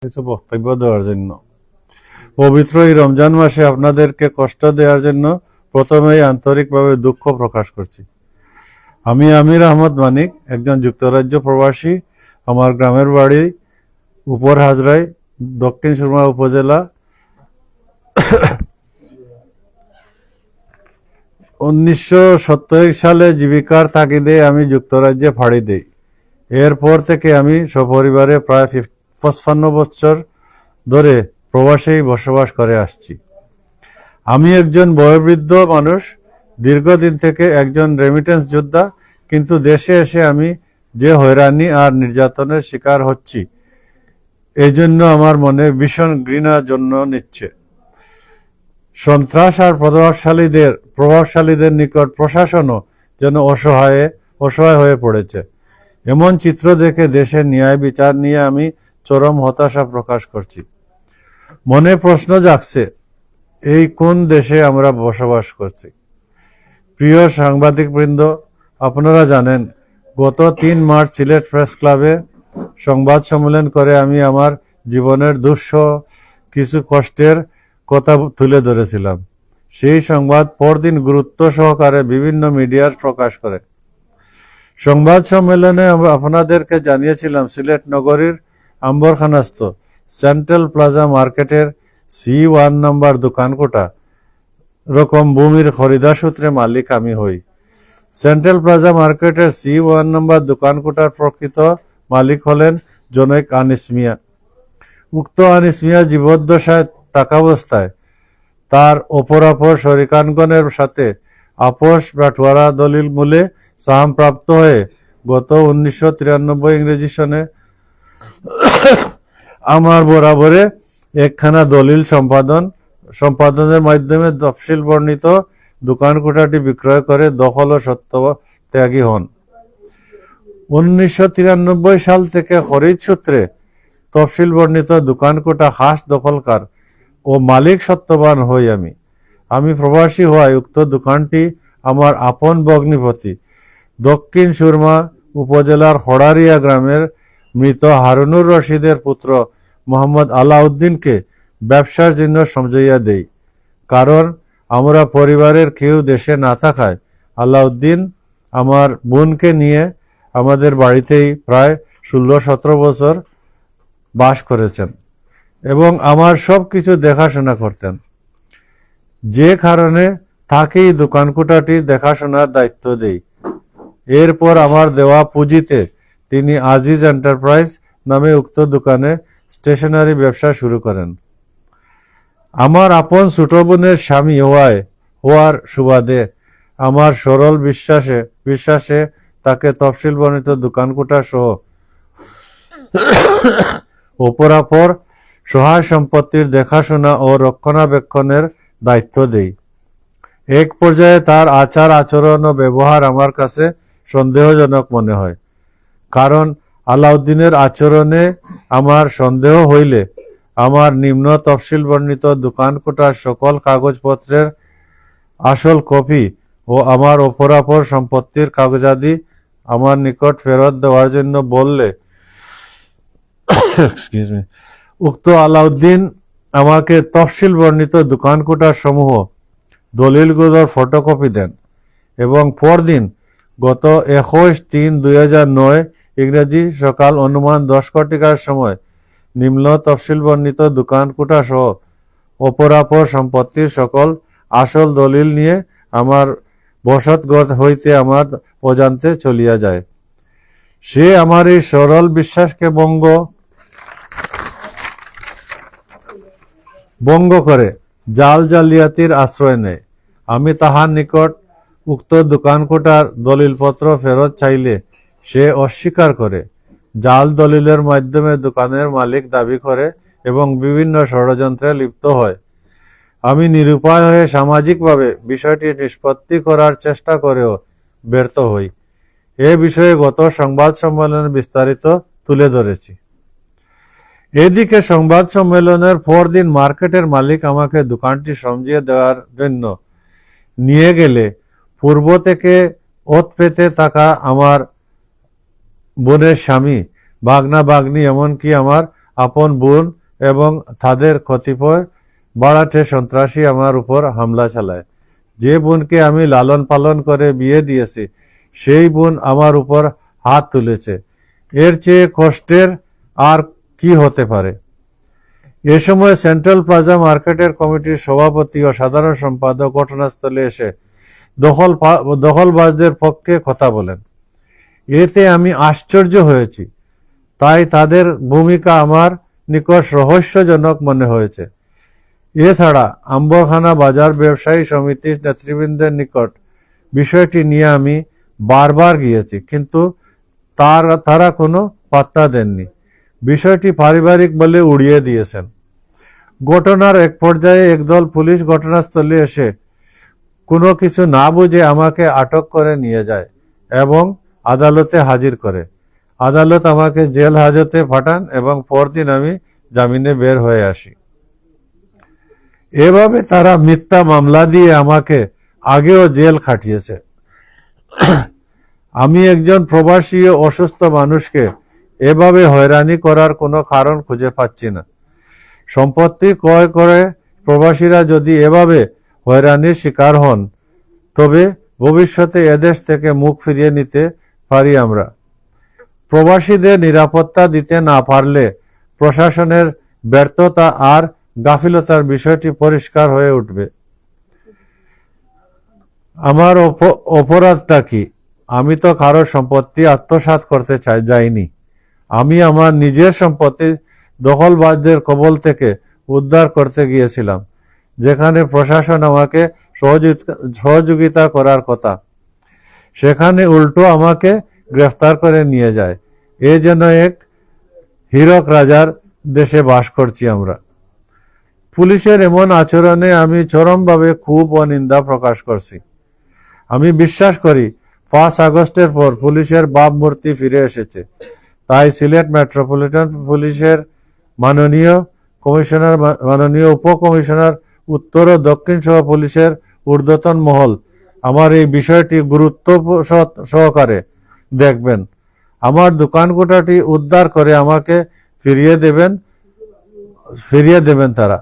কিছু বক্তব্য দেওয়ার জন্য। পবিত্র এই রমজান মাসে আপনাদেরকে কষ্ট দেওয়ার জন্য প্রথমেই আন্তরিকভাবে দুঃখ প্রকাশ করছি। আমি আমির আহমদ মানিক, একজন যুক্তরাজ্য প্রবাসী। আমার গ্রামের বাড়ি উপর হাজরায়, দক্ষিণ সুরমা উপজেলা। 1970 সালে জীবিকার তাগিদে আমি যুক্তরাজ্যে পাড়ি দেই। এরপর থেকে আমি সপরিবারে প্রায় 55 বছর ধরে প্রবাসেই বসবাস করে আসছি। আমি একজন বয়োবৃদ্ধ মানুষ, দীর্ঘদিন থেকে একজন রেমিটেন্স যোদ্ধা, কিন্তু দেশে এসে আমি যে হয়রানি আর নির্যাতনের শিকার হচ্ছি, এই জন্য আমার মনে ভীষণ ঘৃণা জন্ম নিচ্ছে। সন্ত্রাস আর প্রভাবশালীদের নিকট প্রশাসনও যেন অসহায় হয়ে পড়েছে। এমন চিত্র দেখে দেশের ন্যায় বিচার নিয়ে আমি চরম হতাশা প্রকাশ করছি। মনে প্রশ্ন জাগছে, এই কোন দেশে আমরা বসবাস করছি? প্রিয় সাংবাদিকবৃন্দ, আপনারা জানেন, গত 3 মার্চ সিলেট প্রেস ক্লাবে সংবাদ সম্মেলন করে আমি আমার জীবনের দুঃসহ কিছু কষ্টের কথা তুলে ধরেছিলাম। সেই সংবাদ পরদিন গুরুত্ব সহকারে বিভিন্ন মিডিয়া প্রকাশ করে। সংবাদ সম্মেলনে আপনাদেরকে জানিয়েছিলাম, সিলেট নগরীর আম্বরখানাস্থ সেন্ট্রাল প্লাজা মার্কেটের C1 নম্বর দোকানকোটা রকম ভূমির খরিদার সূত্রে মালিক আমি হই। সেন্ট্রাল প্লাজা মার্কেটের C1 নম্বর দোকানকোটার প্রকৃত মালিক হলেন জনৈক আনিস মিয়া। উক্ত আনিস মিয়া জীবদ্দশায় থাকাবস্থায় তার অপরাপর শরিকানগণের সাথে আপোষ বাটোয়ারা দলিল মূলে সাহামপ্রাপ্ত হয়ে গত 1993 ইংরেজি সনে আমার বরাবরে একখানা দলিল সম্পাদনের মাধ্যমে তফসিল বর্ণিত দোকানকোটাটি বিক্রয় করে দখল ও সত্ত্বত্যাগী হন। 1993 সাল থেকে খরিদ সূত্রে তফসিল বর্ণিত দোকানকোটা খাস দখলকার ও মালিক সত্ত্ববান হই আমি প্রবাসী হওয়ায় উক্ত দোকানটি আমার আপন ভগ্নিপতি দক্ষিণ সুরমা উপজেলার হড়ারিয়া গ্রামের মৃত হারুনুর রশিদের পুত্র মোহাম্মদ আলাউদ্দিনকে ব্যবসার জন্য সমঝাইয়া দেই। কারণ আমরা পরিবারের কেউ দেশে না থাকায় আলাউদ্দিন আমার বোনকে নিয়ে আমাদের বাড়িতেই প্রায় 16-17 বছর বাস করেছেন এবং আমার সব কিছু দেখাশোনা করতেন। যে কারণে তাকেই দোকানকোটাটি দেখাশোনার দায়িত্ব দেই। এরপর আমার দেওয়া পুঁজিতে তিনি আজিজ এন্টারপ্রাইজ নামে উক্ত দোকানে স্টেশনারি ব্যবসা শুরু করেন। আমার আপন ছোট বোনের স্বামী হওয়ার সুবাদে আমার সরল বিশ্বাসে তাকে তফসিল বর্ণিত দোকানকোটা সহ অপরাপর সহায় সম্পত্তির দেখাশোনা ও রক্ষণাবেক্ষণের দায়িত্ব দেই। এক পর্যায়ে তার আচার আচরণ ও ব্যবহার আমার কাছে সন্দেহজনক মনে হয়। কারণ আলাউদ্দিনের আচরণে আমার সন্দেহ হইলে আমার নিম্ন তফসিল বর্ণিত দোকানকোটার সকল কাগজপত্রের আসল কপি ও আমার অপরাপর সম্পত্তির কাগজাদি আমার নিকট ফেরত দেওয়ার জন্য বললে উক্ত আলাউদ্দিন আমাকে তফসিল বর্ণিত দোকানকোটার সমূহ দলিলগুলোর ফটোকপি দেন এবং পরদিন গত 21/3/2009 ইংরেজি সকাল অনুমান 10 ঘটিকার সময় নিম্ন তফসিল বর্ণিত দোকানকোটা সহ অপরাপর সম্পত্তির সকল আসল দলিল নিয়ে আমার বসতঘর হইতে আমার অজান্তে চলিয়া যায়। সে আমার এই সরল বিশ্বাসকে ভঙ্গ করে জালিয়াতির আশ্রয় নেয়। আমি তাহার নিকট উক্ত দোকানকোটার দলিলপত্র ফেরত চাইলে সে অস্বীকার করে, জাল দলিলের মাধ্যমে দোকানের মালিক দাবি করে এবং বিভিন্ন ষড়যন্ত্রে লিপ্ত হয়। আমি নিরুপায় হয়ে সামাজিকভাবে বিষয়টি নিষ্পত্তি করার চেষ্টা করেও ব্যর্থ হই। এ বিষয়ে গত সংবাদ সম্মেলনে বিস্তারিত তুলে ধরেছি। এদিকে সংবাদ সম্মেলনের পরদিন মার্কেটের মালিক আমাকে দোকানটি সমঝিয়ে দেওয়ার জন্য নিয়ে গেলে পূর্ব থেকে ওত পেতে থাকা আমার বোনের স্বামী, ভাগনা ভাগ্নি, এমনকি আমার আপন বোন এবং তাদের কতিপয় বাড়াটে সন্ত্রাসী আমার উপর হামলা চালায়। যে বোনকে আমি লালন পালন করে বিয়ে দিয়েছি সেই বোন আমার উপর হাত তুলেছে। এর চেয়ে কষ্টের আর কি হতে পারে? এ সময় সেন্ট্রাল প্লাজা মার্কেটের কমিটির সভাপতি ও সাধারণ সম্পাদক ঘটনাস্থলে এসে দখলবাজদের পক্ষে কথা বলেন। এতে আমি আশ্চর্য হয়েছি, তাই তাদের ভূমিকা আমার নিকট রহস্যজনক মনে হয়েছে। এছাড়া আম্বরখানা বাজার ব্যবসায়ী সমিতির নেতৃবৃন্দের নিকট বিষয়টি নিয়ে আমি বারবার গিয়েছি, কিন্তু তারা কোনো পাত্তা দেননি। বিষয়টি পারিবারিক বলে উড়িয়ে দিয়েছেন। ঘটনার এক পর্যায়ে একদল পুলিশ ঘটনাস্থলে এসে কোনো কিছু না বুঝে আমাকে আটক করে নিয়ে যায় এবং আদালতে হাজির করে। আদালত আমাকে জেল হাজতে পাঠান এবং পরদিন আমি জামিনে বের হয়ে আসি। এভাবে তারা মিথ্যা মামলা দিয়ে আমাকে আগেও জেল খাটিয়েছে। আমি একজন প্রবাসী ও অসুস্থ মানুষকে এভাবে হয়রানি করার কোনো কারণ খুঁজে পাচ্ছি না। সম্পত্তি ক্রয় করে প্রবাসীরা যদি এভাবে হয়রানির শিকার হন, তবে ভবিষ্যতে এদেশ থেকে মুখ ফিরিয়ে নিতে পারি আমরা। প্রবাসীদের নিরাপত্তা দিতে না পারলে প্রশাসনের ব্যর্থতা আর গাফিলতার বিষয়টি পরিষ্কার হয়ে উঠবে। আমার অপরাধটা কি? আমি তো কারো সম্পত্তি আত্মসাৎ করতে যাইনি। আমি আমার নিজের সম্পত্তি দখলবাজদের কবল থেকে উদ্ধার করতে গিয়েছিলাম, যেখানে প্রশাসন আমাকে সহযোগিতা করার কথা, সেখানে উল্টো আমাকে গ্রেফতার করে নিয়ে যায়। এ যেন এক হীরক রাজার দেশে বাস করছি আমরা। পুলিশের এমন আচরণে আমি চরমভাবে ক্ষোভ ও নিন্দা প্রকাশ করছি। আমি বিশ্বাস করি 5 আগস্টের পর পুলিশের ভাবমূর্তি ফিরে এসেছে। তাই সিলেট মেট্রোপলিটন পুলিশের মাননীয় কমিশনার, মাননীয় উপকমিশনার, উত্তর ও দক্ষিণ সহ পুলিশের ঊর্ধ্বতন মহল আমার এই বিষয়টি গুরুত্ব সহকারে দেখবেন। আমার দোকান কোঠাটি উদ্ধার করে আমাকে ফিরিয়ে দেবেন তারা।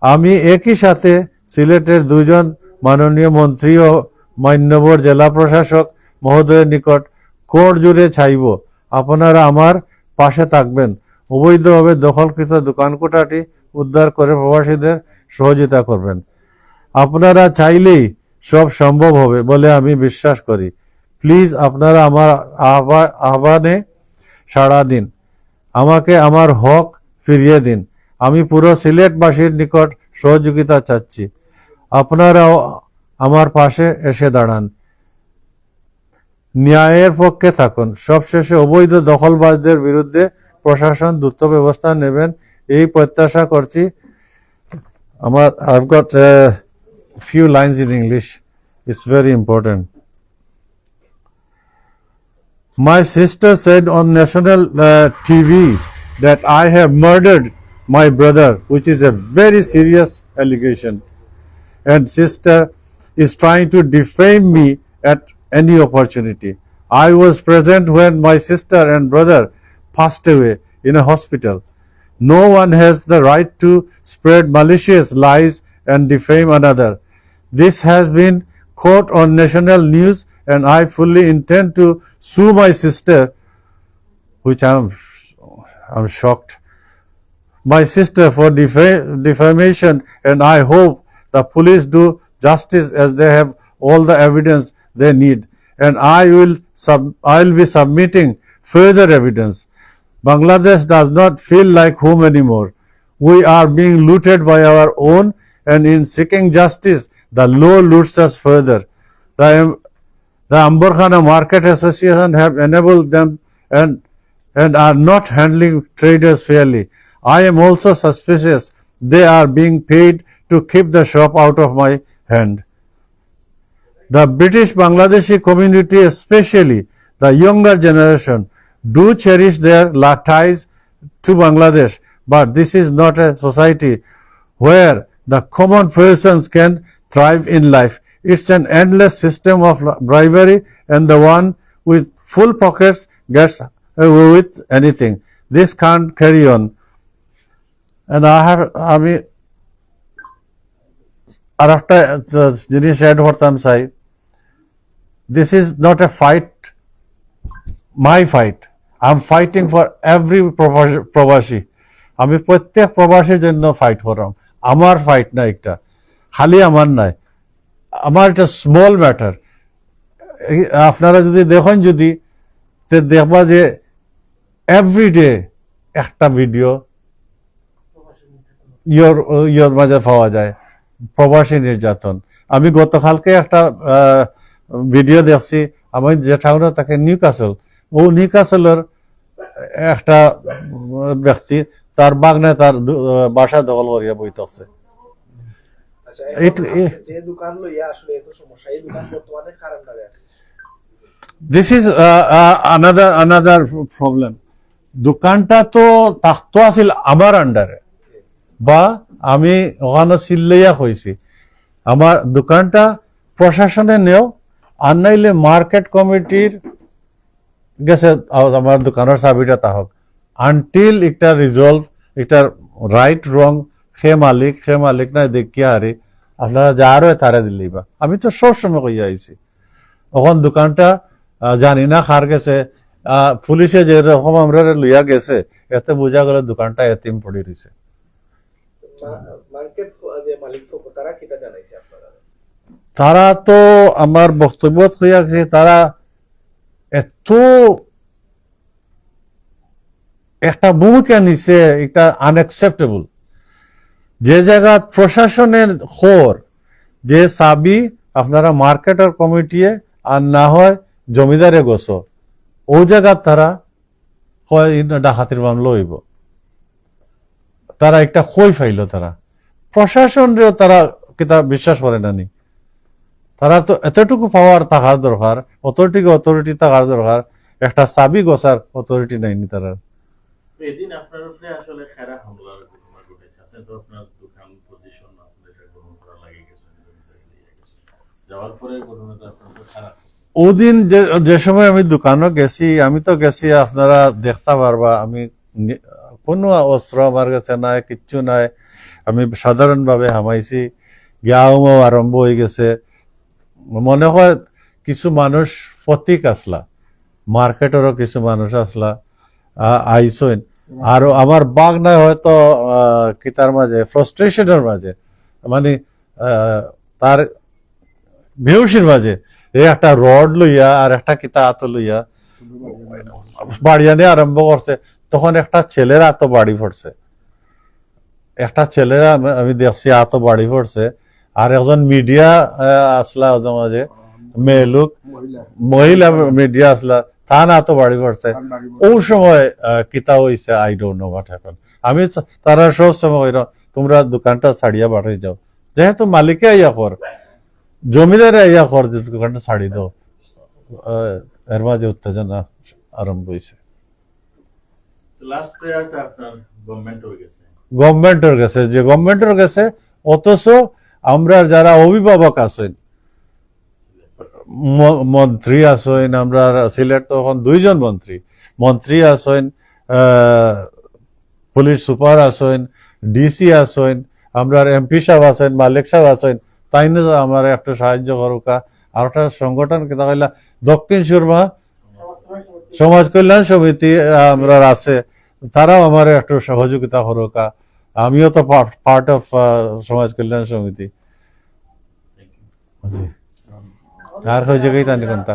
আমি একই সাথে সিলেটের 2 জন মাননীয় মন্ত্রী ও মান্যবর জেলা প্রশাসক মহোদয়ের নিকট কোর্ট জুড়ে চাইব আপনারা আমার পাশে থাকবেন, অবৈধভাবে দখলকৃত দোকান কোঠাটি উদ্ধার করে প্রবাসীদের সহযোগিতা করবেন। আপনারা চাইলেই সব সম্ভব হবে বলে আমি বিশ্বাস করি। প্লিজ আপনারা আমার আহ্বানে সাড়া দিন, আমাকে আমার হক ফিরিয়ে দিন। আমি পুরো সিলেটবাসীর নিকট সহযোগিতা চাচ্ছি, আপনারাও আমার পাশে এসে দাঁড়ান, ন্যায়ের পক্ষে থাকুন। সবশেষে অবৈধ দখলবাজদের বিরুদ্ধে প্রশাসন দ্রুত ব্যবস্থা নেবেন এই প্রত্যাশা করছি। I've got a few lines in English. It's very important. My sister said on national TV that I have murdered my brother, which is a very serious allegation. And sister is trying to defame me at any opportunity. I was present when my sister and brother passed away in a hospital. No one has the right to spread malicious lies and defame another. This has been caught on national news, and I fully intend to sue my sister, which I'm shocked, my sister, for defamation, and I hope the police do justice as they have all the evidence they need, and I'll be submitting further evidence. Bangladesh does not feel like home anymore. We are being looted by our own, and in seeking justice, the law loots us further. The Ambarkhana Market Association have enabled them and are not handling traders fairly. I am also suspicious they are being paid to keep the shop out of my hand. The British Bangladeshi community, especially the younger generation, do cherish their ties to Bangladesh, but this is not a society where the common persons can thrive in life. It's an endless system of bribery, and the one with full pockets gets away with anything. This can't carry on. And আমি আর একটা জিনিস add করতাম চাই, this is not a fight, my fight, I am fighting for every প্রবাসী। আমি প্রত্যেক প্রবাসীর জন্য ফাইট করলাম, আমার ফাইট না একটা, খালি আমার নাই, আমার এটা স্মল ম্যাটার। আপনারা যদি দেখেন, যদি দেখবা যে এভরিডে একটা ভিডিও ইয়োর মাঝে পাওয়া যায়, প্রবাসী নির্যাতন। আমি গতকালকে একটা ভিডিও দেখছি, আমি যে টাউনে তাকে নিউক্যাসল, ও নিউক্যাসলের একটা ব্যক্তি তার বাগনে তার বাসা দখল করিয়া বইতেছে। This is another problem. দোকানটা তো থাকতো আছিল আমার আন্ডারে, বা আমি ওখানে চিল্লাইয়া হয়েছি, আমার দোকানটা প্রশাসনে নেও, আর নাইলে মার্কেট কমিটির গেছে আমার দোকানের চাবিটা তাহক, আনটিল একটা রিজলভ, একটা রাইট রং সে মালিক নাই দেখিয়া হারি আপনারা যারও তারে দিলেই বা। আমি তো সবসময় কইয়া আইছি, এখন দোকানটা জানি না কার গেছে, পুলিশে যেরকম আমরা লইয়া গেছে, এতে বোঝা গেল দোকানটা এতিম পড়ে রয়েছে। তারা তো আমার বক্তব্য হইয়া গেছে, তারা এত একটা ভূমিকা নিছে, এটা আনএক্সেপ্টেবল। যে জায়গা প্রশাসনের খোর, যে চাবি আপনারা মার্কেটের কমিটিয়ে আর না হয় জমিদারে গোছ, ও জায়গা তারা হয় ডাকাতির মামলা হইব, তারা একটা কই ফাইল, তারা প্রশাসনরেও তারা কিতা বিশ্বাস করে নানি। তারা তো এতটুকু পাওয়ার থাকার দরকার, অথরিটি থাকার দরকার, একটা চাবি গোছার অথরিটি নাইনি তারা। এদিন আপনার উপরে আসলে খারাপ হামলার ঘটনা ঘটেছে, আপনি তো আপনার দোকান পজিশন আপনাদের গ্রহণ করা লাগে গেছেন, যাওয়ার পরে ঘটনাটা আপনার খারাপ। ওদিন যে সময় আমি দোকানে গেছি, আমি তো গেছি, আপনারা দেখতে পারবা, আমি কোনো অস্ত্র আমার কাছে নাই, কিচ্ছু নাই, আমি সাধারণভাবে হামাইছি, গিয়াও আরম্ভ হয়ে গেছে। মনে হয় কিছু মানুষ প্রতীক আসলা, মার্কেটেরও কিছু মানুষ আসলা, আইসইন, আর আমার বাঘ নাই হয়তো কিতার মাঝে ফ্রাস্ট্রেশনের মাঝে, মানে তার বেহুশির মাঝে এই একটা রড লইয়া আর একটা কিতা হাত লইয়া বাড়িয়ানে আরম্ভ করছে। তখন একটা ছেলের হাত বাড়ি পড়ছে, একটা ছেলেরা আমি দেখছি হাত বাড়ি পড়ছে, আর একজন মিডিয়া আসলা ওদের মাঝে, মেয়ে লোক, মহিলা মিডিয়া আসলা, তার হাত বাড়ি পড়ছে। ওই সময় কিতা হইছে, I don't know what happen. আমি তারা সব সময় কইরা তোমরা দোকানটা ছাড়িয়া বাড়ি যাও, যেহেতু মালিকে আইয়া কর, জমিদারে আইয়া কর, দোকানটা ছাড়ি দাও। এর মাঝে উত্তেজনা আরম্ভ হয়েছে। গভর্নমেন্টের কাছে, যে গভর্নমেন্টের কাছে, অথচ আমরা যারা অভিভাবক আছেন, মন্ত্রী আছেন, আমরা সিলেট তখন 2 জন মন্ত্রী আছেন, পুলিশ সুপার আছেন, ডিসি আছেন, আমরা এমপি সাহেব আছেন, মালিক সাহেব আছেন, তাই না আমার একটা সাহায্য করুকা। আর একটা সংগঠন কেটা কইলা দক্ষিণ সুরমা সমাজ কল্যাণ সমিতি আমরা আছে, তারাও আমার একটু সহযোগিতা করুকা। আমিও তো পার্ট অফ সমাজ কল্যাণ সমিতি। আর হয়ে জায়গায় তানি কোনটা